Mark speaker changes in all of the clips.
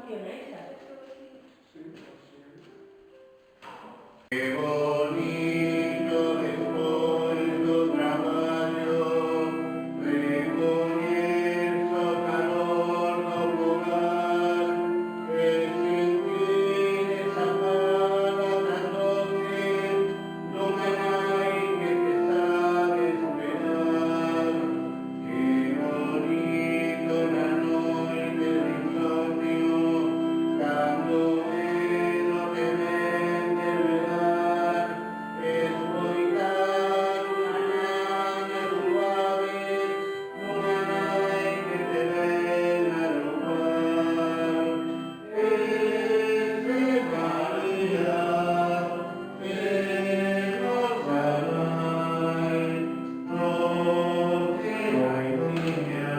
Speaker 1: canción esa.
Speaker 2: Qué bonito después do traballo, recoñezo o calor do fogar, e sentir esa fala das doces dunha nai que te sabe esperar. Qué bonito na noite de insomnio, cando medo te ven de verdad, escoitar unha nana suave, nunha nai que te ven a roubar. Ese María, nosa nai, noce raiciña,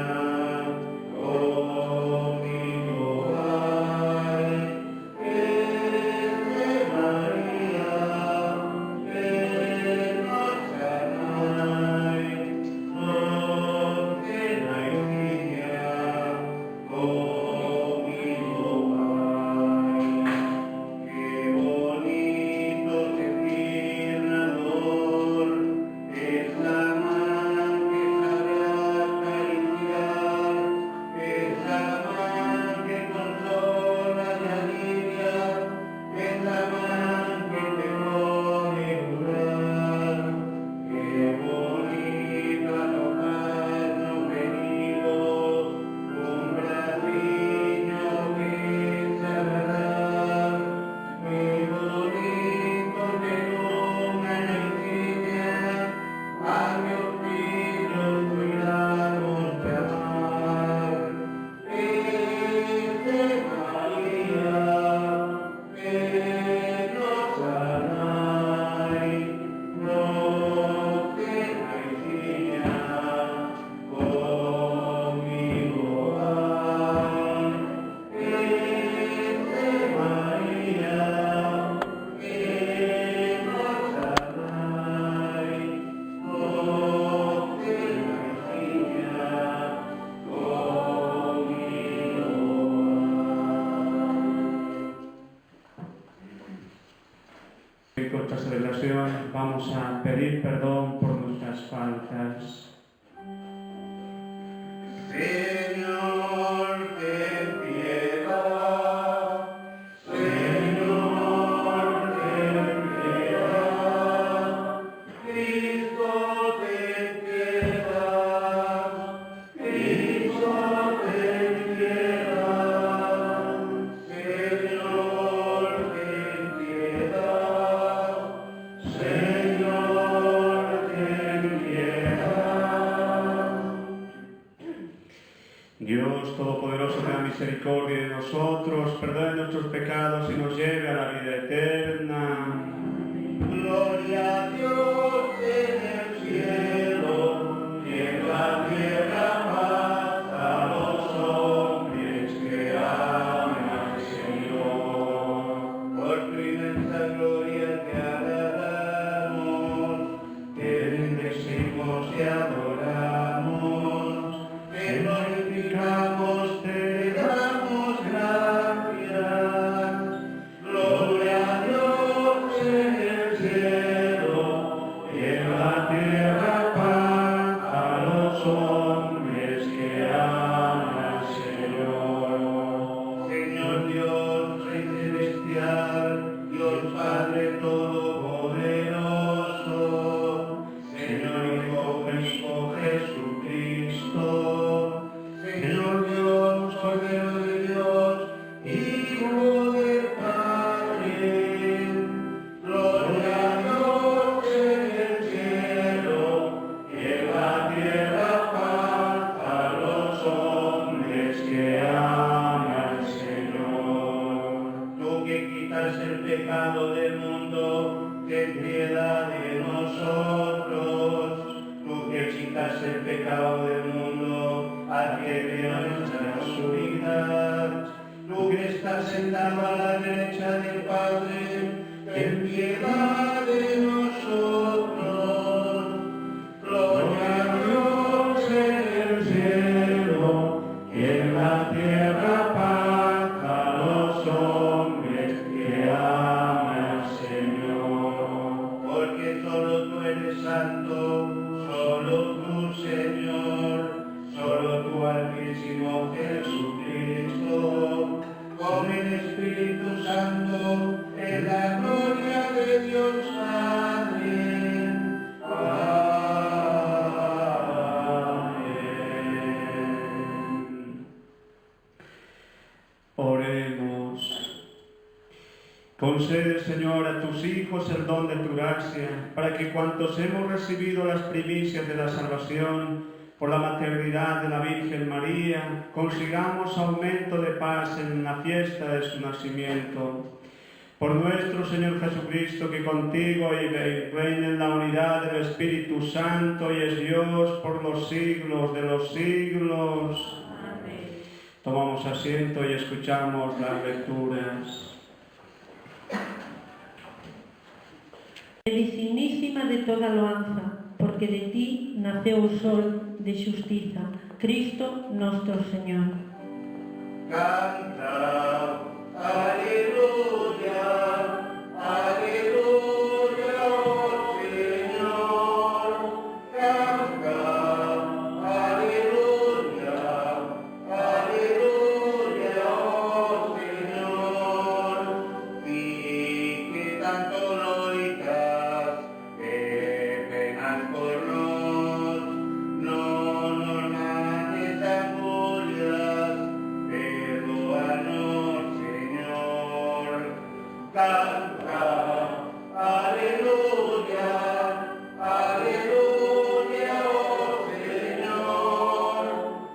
Speaker 2: comigo vai. Ese María, nosa nai, noce raiciña, comigo vai. Qué bonito sentir na dor esa man que sabe acariciar, esa man que consola y alivia, esa man que te pone curar. Qué bonito alojarnos venidos, un braciño que sea verdad. Qué bonito tener unha naiciña, a meus fillos cuidamos de amar. Ese María, nosa nai, noce raiciña, comigo vai. Ese María, nosa nai, noce raiciña, comigo vai.
Speaker 3: Con esta celebración vamos a pedir perdón por nuestras faltas.
Speaker 2: Señor, ten piedad. Señor, ten piedad. Cristo, ten piedad. Cristo, ten piedad. Señor, ten piedad. Señor, ten piedad.
Speaker 3: Dios Todopoderoso, tenga misericordia de nosotros, perdone nuestros pecados y nos lleve a la vida eterna.
Speaker 2: Gloria a Dios en el cielo y en la tierra paz a los hombres que aman al Señor. Por tu inmensa gloria te alabamos, te bendecimos y adoramos, te glorificamos, te damos gracias. Gloria a Dios en el cielo y en la tierra paz a los hombres que aman al Señor. Señor Dios, Rey celestial, Dios Padre todopoderoso, Señor Hijo Jesucristo, Señor Dios, Cordero de Dios, Hijo del Padre. Gloria a Dios en el cielo y en la tierra paz a los hombres que aman al Señor. Tú que quitas el pecado del mundo, ten piedad de nosotros. Tú que quitas el pecado del mundo, adhiere a nuestra oscuridad. Tú que estás sentado a la derecha del Padre, ten piedad de nosotros. Gloria a Dios en el cielo y en la tierra paz a
Speaker 3: Concede, Señor, a tus hijos el don de tu gracia, para que cuantos hemos recibido las primicias de la salvación por la maternidad de la Virgen María, consigamos aumento de paz en la fiesta de su nacimiento. Por nuestro Señor Jesucristo, que contigo y reina en la unidad del Espíritu Santo y es Dios por los siglos de los siglos.
Speaker 1: Amén.
Speaker 3: Tomamos asiento y escuchamos las lecturas.
Speaker 1: Felicísima de toda loanza, porque de ti naceu o sol de xustiza, Cristo nuestro Señor.
Speaker 2: Canta, aleluya, aleluya, oh Señor. Canta, aleluya, aleluya, oh Señor. Y que tanto loitas, que penas por nos, no nos mandes angurias, perdóanos, Señor. Canta, aleluya, aleluya, oh Señor.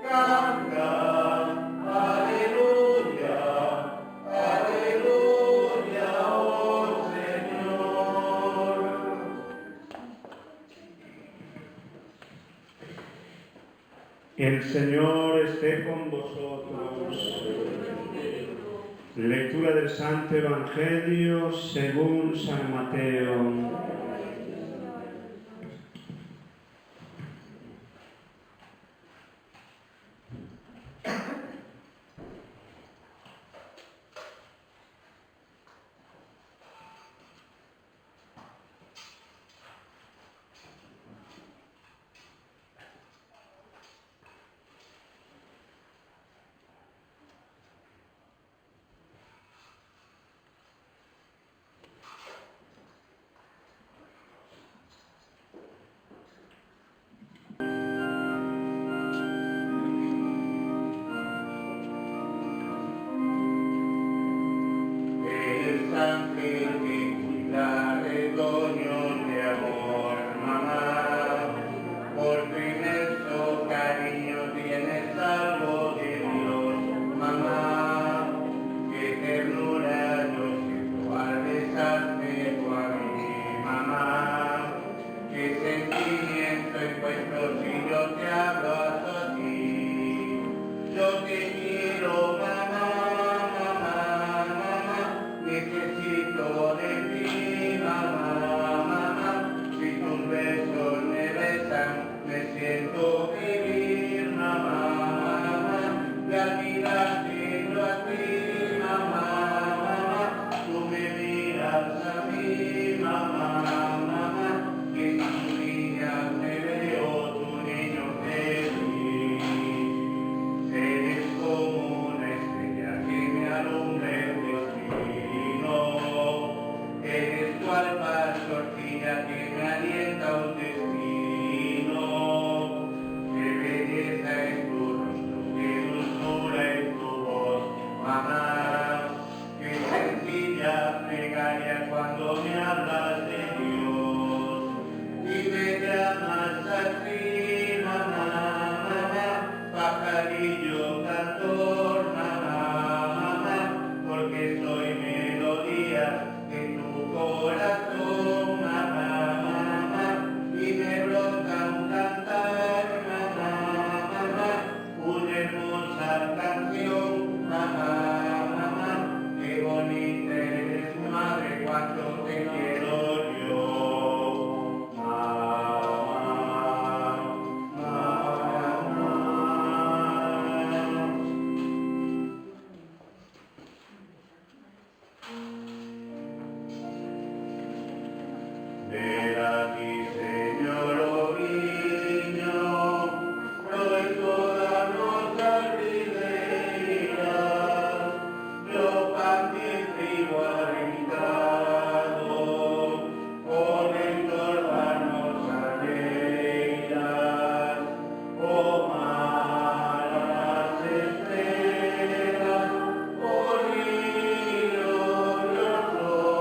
Speaker 2: Canta, aleluya, aleluya, oh Señor.
Speaker 3: El Señor esté con vosotros. Lectura del Santo Evangelio según San Mateo.
Speaker 2: El ángel que cuida retoños de amor, mamá, por tu inmenso cariño tienes algo de Dios, mamá, qué ternura nos hizo al besarte tú a mí, mamá, qué sentimiento encuentro si yo te abrazo a ti, yo te quiero, mamá. Necesito de ti, mamá, mamá. Si tus besos me besan, me siento vivir, mamá, mamá. La vida quiero a ti, mamá, mamá. Tú me miras a mí, mamá, mamá. Que en tu niña te veo, tu niño te vi. Eres como una estrella que me alumbra el destino. Eres tu alma tortilla que me alienta un destino. Qué belleza en tu rostro, qué dulzura en tu voz, mamá. Qué sencilla plegaria cuando me hablas de Dios. Y me llamas así, mamá, mamá, pajarillo cantor, mamá, mamá, porque soy melodía de tu corazón, mamá, mamá, y me brota un cantar, mamá, mamá, una hermosa canción, mamá, mamá, qué bonita eres, madre, cuánto te quiero yo, mamá, mamá. Ven aquí, Señor, oh niño, hoy toda nuestra ribeira, yo pan y trigo arrancado, con el torbanos alegras, oh malas estrellas, oh niño glorioso.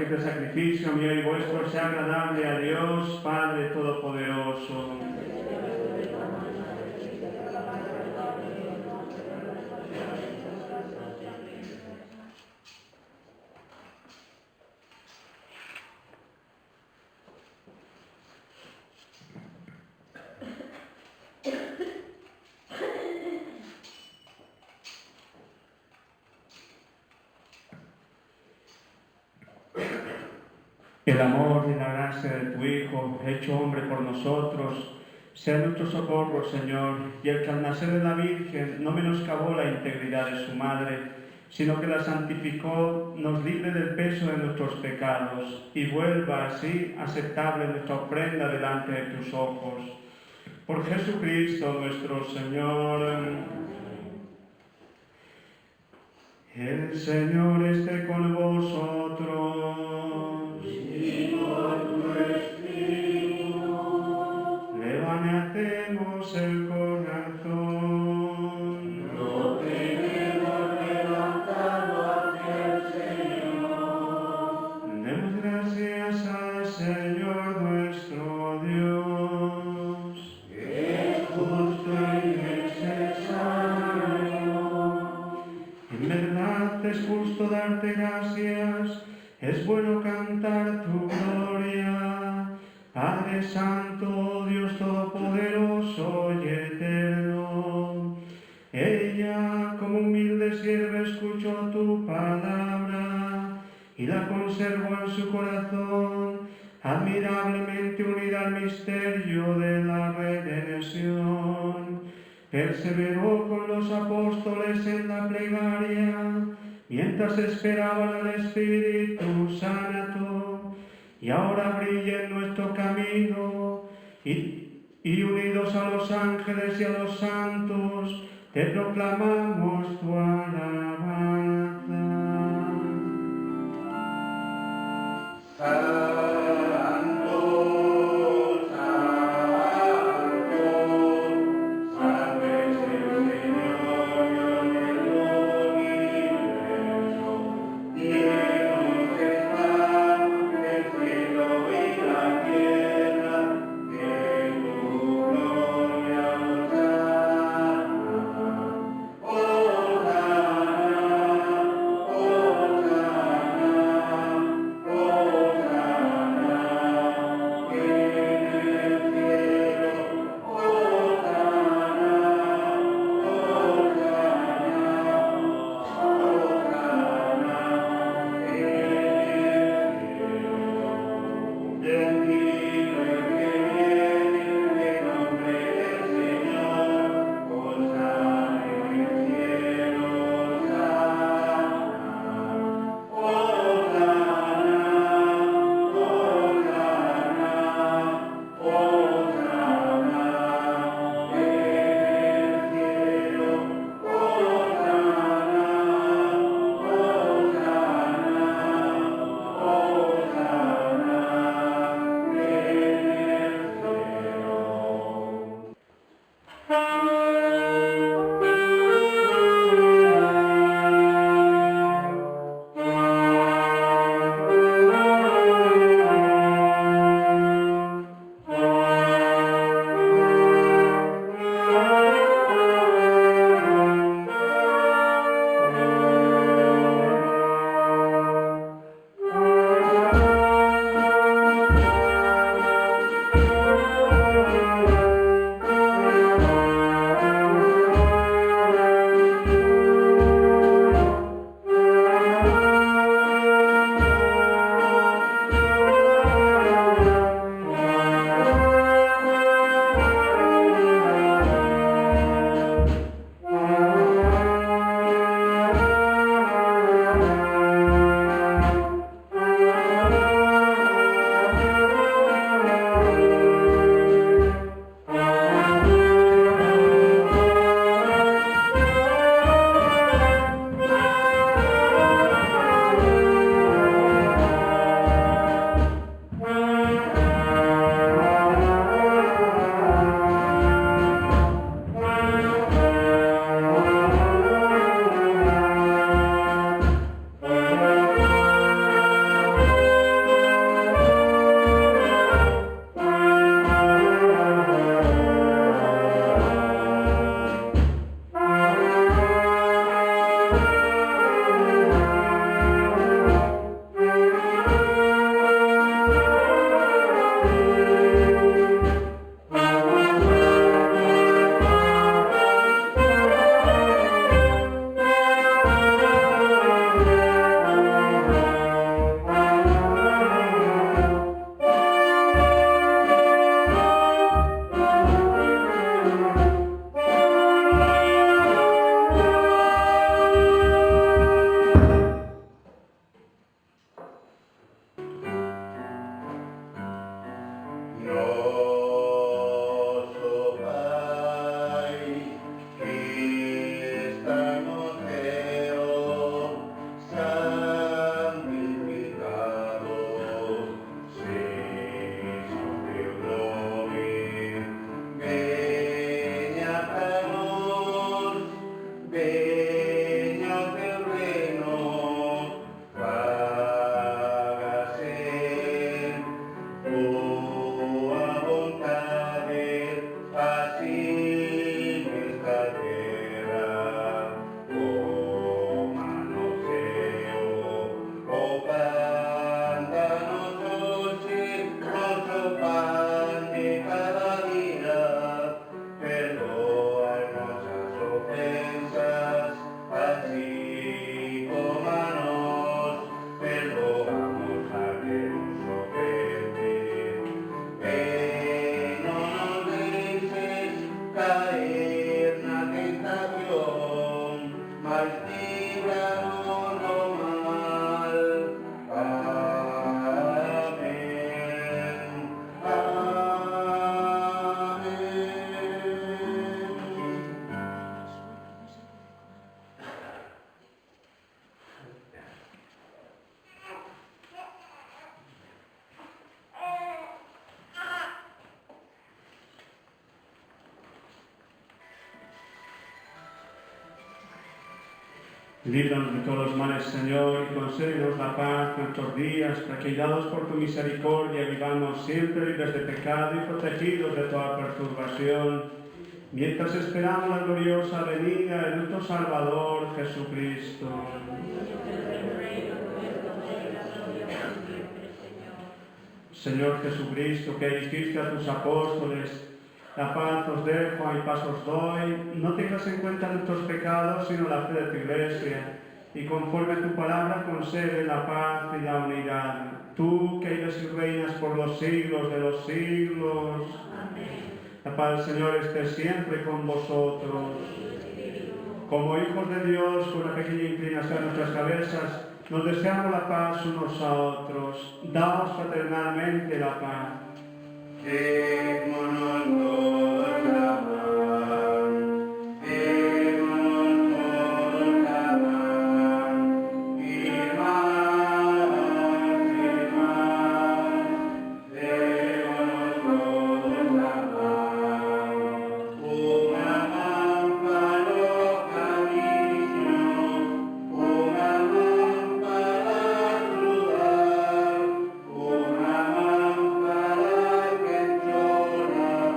Speaker 3: que este sacrificio mío y vuestro sea agradable a Dios, Padre Todopoderoso. El amor y la gracia de tu Hijo, hecho hombre por nosotros, sea nuestro socorro, Señor, y el que al nacer de la Virgen no menoscabó la integridad de su madre, sino que la santificó, nos libre del peso de nuestros pecados y vuelva así aceptable nuestra ofrenda delante de tus ojos. Por Jesucristo nuestro Señor. El Señor esté con vosotros. Levantemos el corazón.
Speaker 2: Lo tenemos levantado hacia el Señor.
Speaker 3: Demos gracias al Señor nuestro Dios.
Speaker 2: Es justo y necesario.
Speaker 3: En verdad es justo darte gracias, es bueno cantar tu gloria. Padre Santo, Dios Todopoderoso y Eterno, ella como humilde sierva escuchó tu palabra y la conservó en su corazón, admirablemente unida al misterio de la redención. Perseveró con los apóstoles en la plegaria, mientras esperaban al Espíritu Santo. Y ahora brilla en nuestro camino, y unidos a los ángeles y a los santos, te proclamamos tu alabanza.
Speaker 2: Santo, Santo, Santo es el Señor, Dios del universo. Llenos están el cielo y la tierra de tu gloria, Hosana. Hosana, Hosana, Hosana. Nosso Pai, que está no céu, santificado seja o teu nome. Venha a nós, venha o teu reino, faça-se tua vontade, assim nesta terra como no céu. O pão dá-nos hoje, nosso pão de cada dia. Perdoa nossas ofensas, assim como a nós perdoamos a quem nos ofende. E não nos deixes cair na tentação, mas livra-nos do mal. Amém. Amém.
Speaker 3: Líbranos de todos los males, Señor, y concédenos la paz en nuestros días, para que, guiados por tu misericordia, vivamos siempre libres de pecado y protegidos de toda perturbación, mientras esperamos la gloriosa venida de nuestro Salvador, Jesucristo. Señor Jesucristo, que dijiste a tus apóstoles: la paz os dejo, y paz os doy, no tengas en cuenta nuestros pecados, sino la fe de tu Iglesia, y conforme a tu palabra concede la paz y la unidad. Tú que vives y reinas por los siglos de los siglos.
Speaker 1: Amén.
Speaker 3: La paz del Señor esté siempre con vosotros. Como hijos de Dios, con una pequeña inclinación de nuestras cabezas, nos deseamos la paz unos a otros. Daos fraternalmente la paz.
Speaker 2: Démonos todos la paz, démonos todos la paz, y más, démonos todos la paz. Una lámpara camino, una lámpara lugar, una lámpara que llora.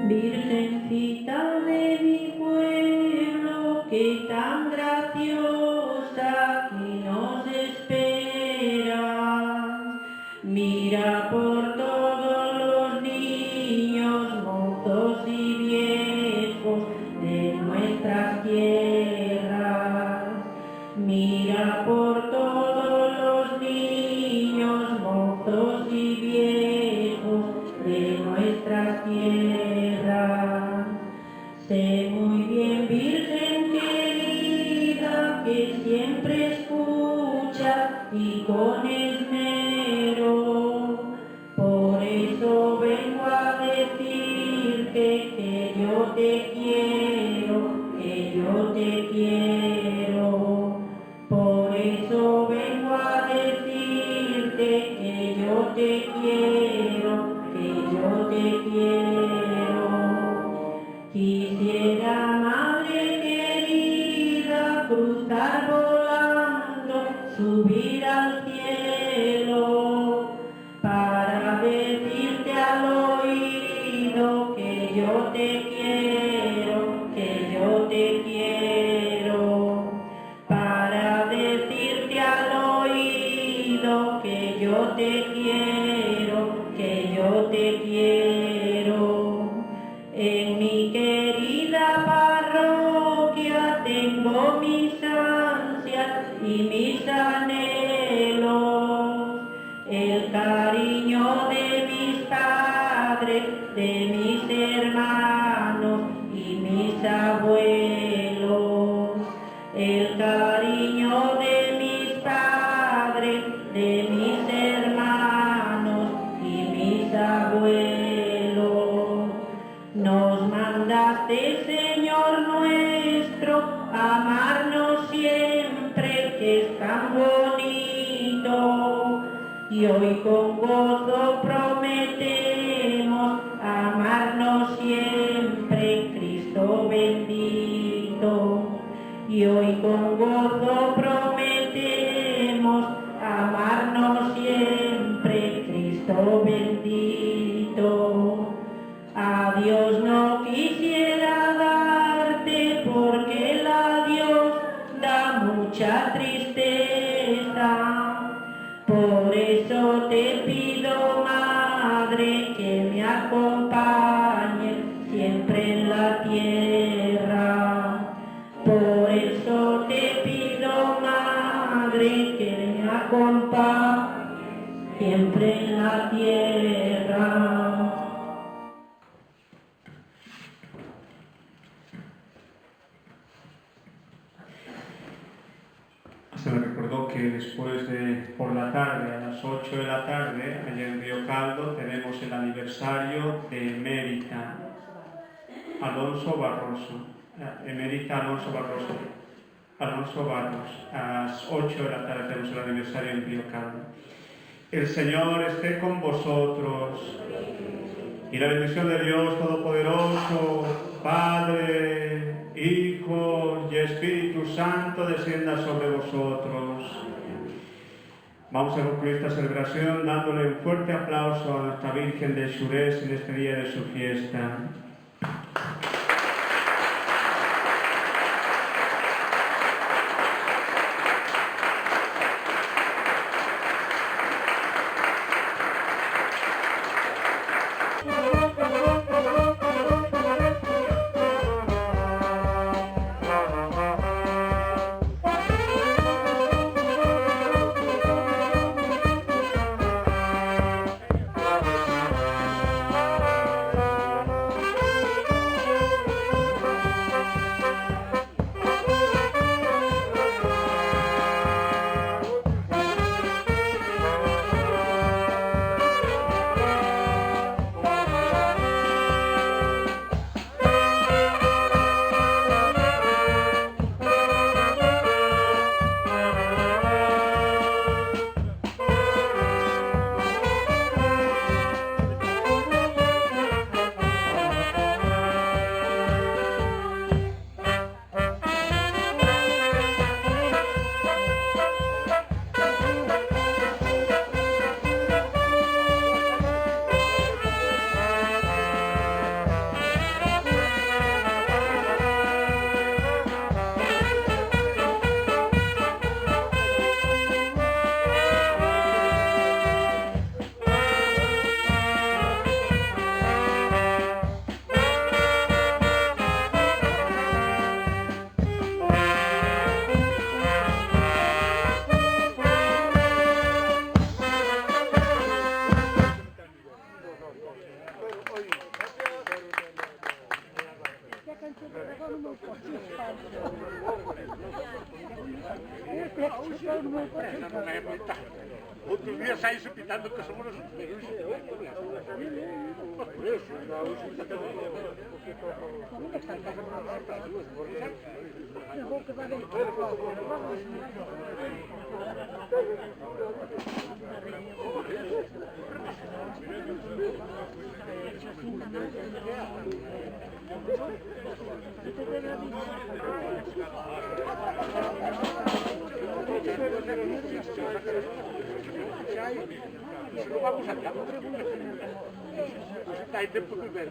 Speaker 1: Virgencita de mi pueblo, que tan graciosa que nos esperas, mira por todos los niños, mozos y viejos de nuestras tierras, mira por todos los niños, mozos y viejos de nuestras tierras. Sé muy bien, Virgen querida, que siempre escuchas y con esmero. Por eso vengo a decirte que yo te quiero, que yo te quiero. Por eso vengo a decirte que yo te quiero, que yo te quiero. Quisiera, madre querida, cruzar volando, subir al cielo, para decirte al oído que yo te quiero, que yo te quiero. Para decirte al oído que yo te quiero, que yo te quiero. En mi querida parroquia tengo mis ansias y mis anhelos, el cariño de mis padres, de mis hermanos y mis abuelos, el cariño de mis padres, de mis hermanos y mis abuelos. Nos mandaste, Señor nuestro, amarnos siempre, que es tan bonito. Y hoy con gozo prometemos amarnos siempre, Cristo bendito. Y hoy con gozo prometemos amarnos siempre, Cristo bendito. A Dios no quisiera darte, porque el adiós da mucha tristeza. Por eso te pido, madre, que me acompañes siempre en la tierra. Por eso te pido, madre, que me acompañes siempre en la tierra.
Speaker 3: Se me recordó que después de, por la tarde, a las 8 de la tarde, allá en Río Caldo, tenemos el aniversario de Emérita Alonso Barroso. Emérita Alonso Barroso. Alonso Barros. A las 8 de la tarde tenemos el aniversario en Río Caldo. El Señor esté con vosotros. Y la bendición de Dios Todopoderoso, Padre, Hijo y Espíritu Santo, descienda sobre vosotros. Vamos a concluir esta celebración dándole un fuerte aplauso a nuestra Virgen de Xurés en este día de su fiesta.
Speaker 4: Outros días saí supitando que somos os primeros. Por eso, se non vamos a cabo. Dai tempo per ver.